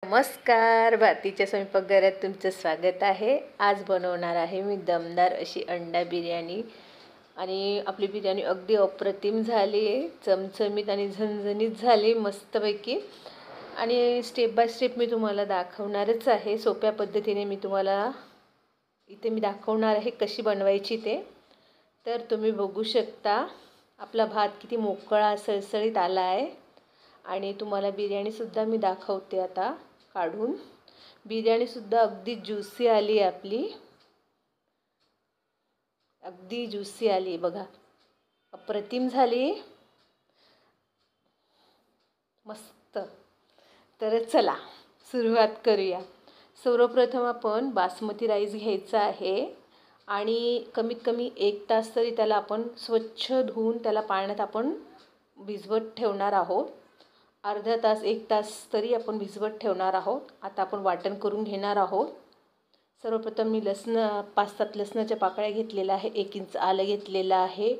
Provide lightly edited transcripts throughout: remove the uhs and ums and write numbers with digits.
नमस्कार, भारतीच्या स्वयंपाकघरात तुमचं स्वागत आहे। आज बनवणार आहे मी दमदार अशी अंडा बिर्याणी। आणि आपली बिर्याणी अगदी अप्रतिम झाली आहे, चमचमीत आणि झणझणीत झाली मस्तपैकी। आणि स्टेप बाय स्टेप मी तुम्हाला दाखवणारच आहे, सोप्या पद्धतीने मी तुम्हाला इथे दाखवणार आहे कशी बनवायची ते। तर तुम्ही बघू शकता आपला भात किती मोकळा सळसळीत आला आहे। आणि तुम्हाला बिर्याणीसुद्धा मी दाखवते आता काढून। बिर्याणीसुद्धा अगदी ज्युसी आली आपली, अगदी ज्युसी आली बघा, अप्रतिम झाली, मस्त। तर चला सुरुवात करूया। सर्वप्रथम आपण बासमती राईस घ्यायचा आहे आणि कमीत कमी 1 तास तरी त्याला आपण स्वच्छ धुवून त्याला पाण्यात आपण भिजवत ठेवणार आहोत। अर्धा तास 1 तास तरी आपण भिजवत ठेवणार आहोत। आता आपण वाटण करून घेणार आहोत। सर्वप्रथम मी 5-7 लसणाच्या पाकळ्या घेतलेल्या आहे, 1 इंच आलं घेतलेलं आहे,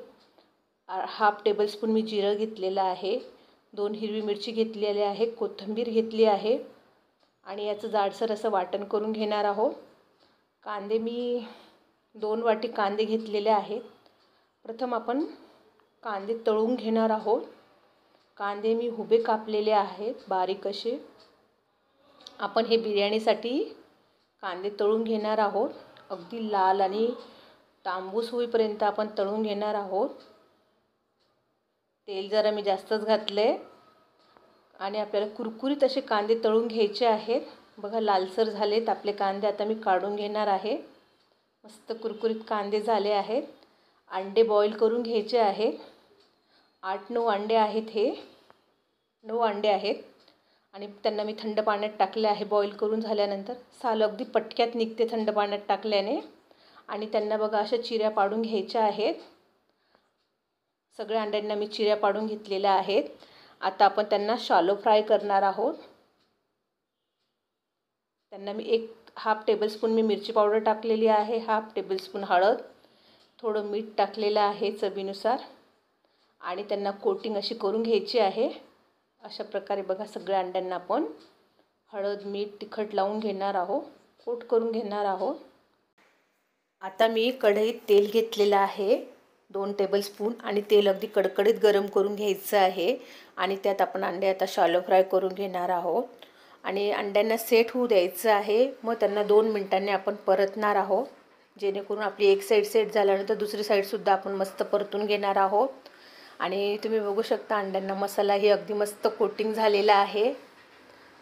हाफ टेबलस्पून मी जिरं घेतलेलं आहे, 2 हिरवी मिरची घेतलेली आहे, कोथिंबीर घेतली आहे आणि याचं जाडसर असं वाटण करून घेणार आहोत। कांदे मी 2 वाटी कांदे घेतलेले आहेत। प्रथम आपण कांदे तळून घेणार आहोत। कांदे मी उभे कापलेले आहेत बारीक असे। आपण हे बिर्याणीसाठी कांदे तळून घेणार आहोत, अगदी लाल आणि तांबूस होईपर्यंत आपण तळून घेणार आहोत। तेल जरा मी जास्तच घातले आणि आपल्याला कुरकुरीत असे कांदे तळून घ्यायचे आहेत। बघा लालसर झालेत आपले कांदे, आता मी काढून घेणार आहे। मस्त कुरकुरीत कांदे झाले आहेत। अंडे बॉईल करून घ्यायचे आहेत, 8-9 अंडे आहेत, हे 9 अंडे आहेत आणि त्यांना मी थंड पाण्यात टाकले आहे। बॉईल करून झाल्यानंतर साल अगदी पटक्यात निघते थंड पाण्यात टाकल्याने। आणि त्यांना बघा अशा चिऱ्या पाडून घ्यायच्या आहेत। सगळ्या अंड्यांना मी चिऱ्या पाडून घेतलेल्या आहेत। आता आपण त्यांना शॅलो फ्राय करणार आहोत। त्यांना मी 1/2 टेबलस्पून मी मिरची पावडर टाकलेली आहे, 1/2 टेबलस्पून हळद, थोडं मीठ टाकलेलं आहे चवीनुसार आणि त्यांना कोटिंग अशी करून घ्यायची आहे। अशा प्रकारे बघा सगळ्या अंड्यांना आपण हळद मीठ तिखट लावून घेणार आहोत, कोट करून घेणार आहोत। आता मी कढईत तेल घेतलेलं आहे 2 टेबलस्पून आणि तेल अगदी कडकडीत गरम करून घ्यायचं आहे आणि त्यात आपण अंडे आता शॅलो फ्राय करून घेणार आहोत आणि अंड्यांना सेट होऊ द्यायचं आहे। मग त्यांना 2 मिनिटांनी आपण परतणार आहोत, जेणेकरून आपली एक साईड सेट झाल्यानंतर दुसरी साईडसुद्धा आपण मस्त परतून घेणार आहोत। आणि तुम्ही बघू शकता अंड्यांना मसालाही अगदी मस्त कोटिंग झालेला आहे,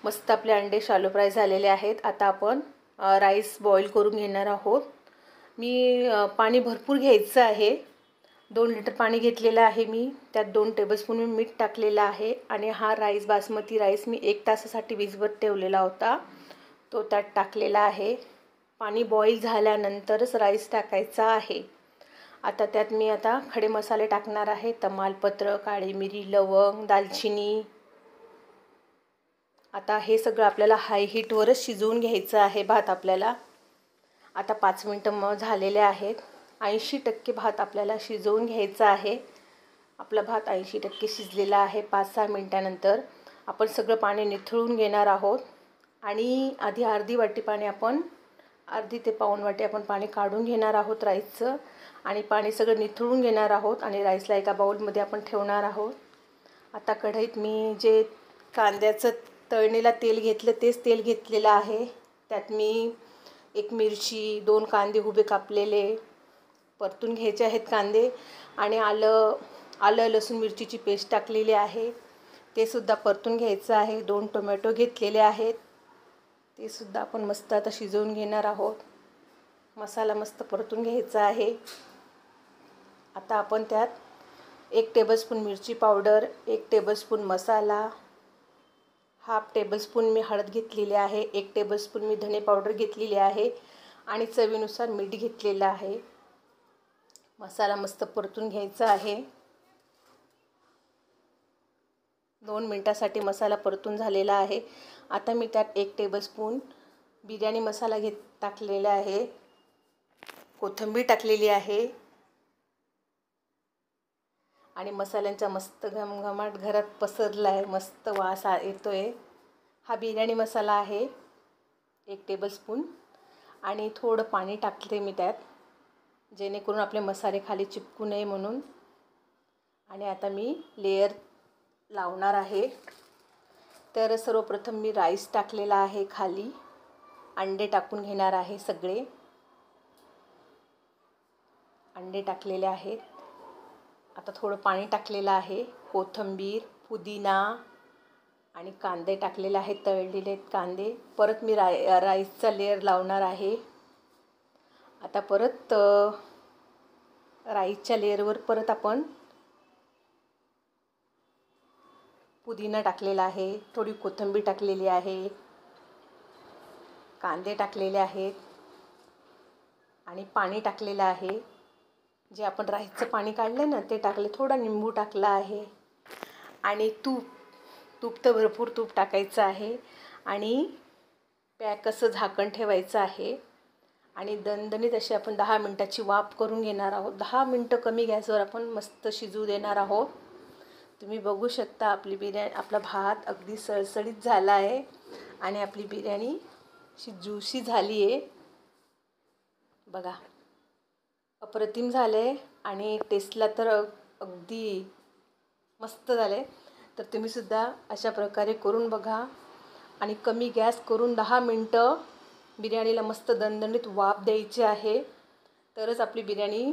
मस्त आपले अंडे शॅलो फ्राय झालेले आहेत। आता आपण राईस बॉईल करून घेणार आहोत। मी पाणी भरपूर घ्यायचं आहे, 2 लिटर पाणी घेतलेलं आहे मी, त्यात 2 टेबलस्पून मी मीठ टाकलेलं आहे आणि हा राईस बासमती राईस मी 1 तासासाठी भिजवत ठेवलेला होता, तो त्यात टाकलेला आहे। पाणी बॉईल झाल्यानंतरच राईस टाकायचा आहे। आता त्यात मी आता खडे मसाले टाकणार आहे, तमालपत्र, काळी मिरी, लवंग, दालचिनी। आता हे सगळं आपल्याला हाय हीटवरच शिजवून घ्यायचं आहे भात आपल्याला। आता 5 मिनिटं झालेले आहेत, 80% भात आपल्याला शिजवून घ्यायचा आहे। आपला भात 80% शिजलेला आहे। 5-6 मिनिटानंतर आपण सगळं पाणी निथळून घेणार आहोत आणि आधी अर्धी वाटी पाणी आपण अर्धी ते पाऊण वाटी आपण पाणी काढून घेणार आहोत राईसचं आणि पाणी सगळं निथळून घेणार आहोत आणि राईसला एका बाउलमध्ये आपण ठेवणार आहोत। आता कढईत मी जे कांद्याचं तळणीला तेल घेतलं तेच तेल घेतलेलं आहे, त्यात मी 1 मिरची, 2 कांदे उभे कापलेले परतून घ्यायचे आहेत कांदे आणि आलं लसूण मिरचीची पेस्ट टाकलेली आहे, ते सुद्धा परतून घ्यायचं आहे। 2 टोमॅटो घेतलेले आहेत, ते सुद्धा आपण मस्त आता शिजवून घेणार आहोत। मसाला मस्त परतून घ्यायचा आहे। आता आपण त्यात 1 टेबलस्पून मिरची पावडर, 1 टेबलस्पून मसाला, 1/2 टेबलस्पून मी हळद घेतलेली आहे, 1 टेबलस्पून मी धने पावडर घेतलेली आहे आणि चवीनुसार मीठ घेतलेलं आहे। मसाला मस्त परतून घ्यायचा आहे। 2 मिनिटासाठी मसाला परतून झालेला आहे। आता मी त्यात 1 टेबलस्पून बिर्याणी मसाला टाकलेला आहे, कोथिंबीर टाकलेली आहे आणि मसाल्यांचा मस्त घमघमाट घरात पसरला आहे, मस्त वास येतोय। हा बिर्याणी मसाला आहे 1 टेबलस्पून आणि थोडं पाणी टाकते मी त्यात, जेणेकरून आपले मसाले खाली चिपकू नये म्हणून. आणि आता मी लेयर लावणार आहे. तर सर्वप्रथम मी राईस टाकलेला आहे खाली. अंडे टाकून घेणार आहे सगळे. अंडे टाकलेले आहेत. आता थोडं पाणी टाकलेलं आहे. कोथिंबीर, पुदिना आणि कांदे टाकलेले आहेत, तळलेले आहेत कांदे. परत मी राईसचा लेयर लावणार आहे. आता परत राईसच्या लेयरवर परत आपण पुदिना टाकलेला आहे, थोडी कोथिंबीर टाकलेली आहे, कांदे टाकलेले आहेत आणि पाणी टाकलेलं आहे. जे आपण राईसचं पाणी काढलं ना ते टाकले. थोडा निंबू टाकला आहे आणि तूप तर भरपूर तूप टाकायचं आहे आणि पॅक असं झाकण ठेवायचं आहे. आणि दणदणीत अशी आपण 10 मिनटाची वाफ करून घेणार आहोत. 10 मिनटं कमी गॅसवर आपण मस्त शिजू देणार आहोत. तुम्ही बघू शकता आपला भात अगदी सळसळीत झाला आहे आणि आपली बिर्याणी अशी ज्युशी झाली आहे. बघा, अप्रतिम झाले आणि टेस्टला तर अगदी मस्त झाले. तर तुम्हीसुद्धा अशा प्रकारे करून बघा आणि कमी गॅस करून 10 मिनटं बिर्याणीला मस्त दणदणीत वाफ द्यायची आहे. तरच आपली बिर्याणी,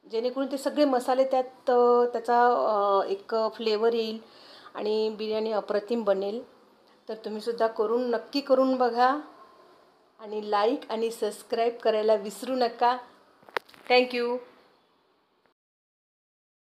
जेणेकरून ते सगळे मसाले त्याचा एक फ्लेवर येईल आणि बिर्याणी अप्रतिम बनेल. तर तुम्हीसुद्धा नक्की करून बघा आणि लाईक आणि सबस्क्राईब करायला विसरू नका. थँक्यू.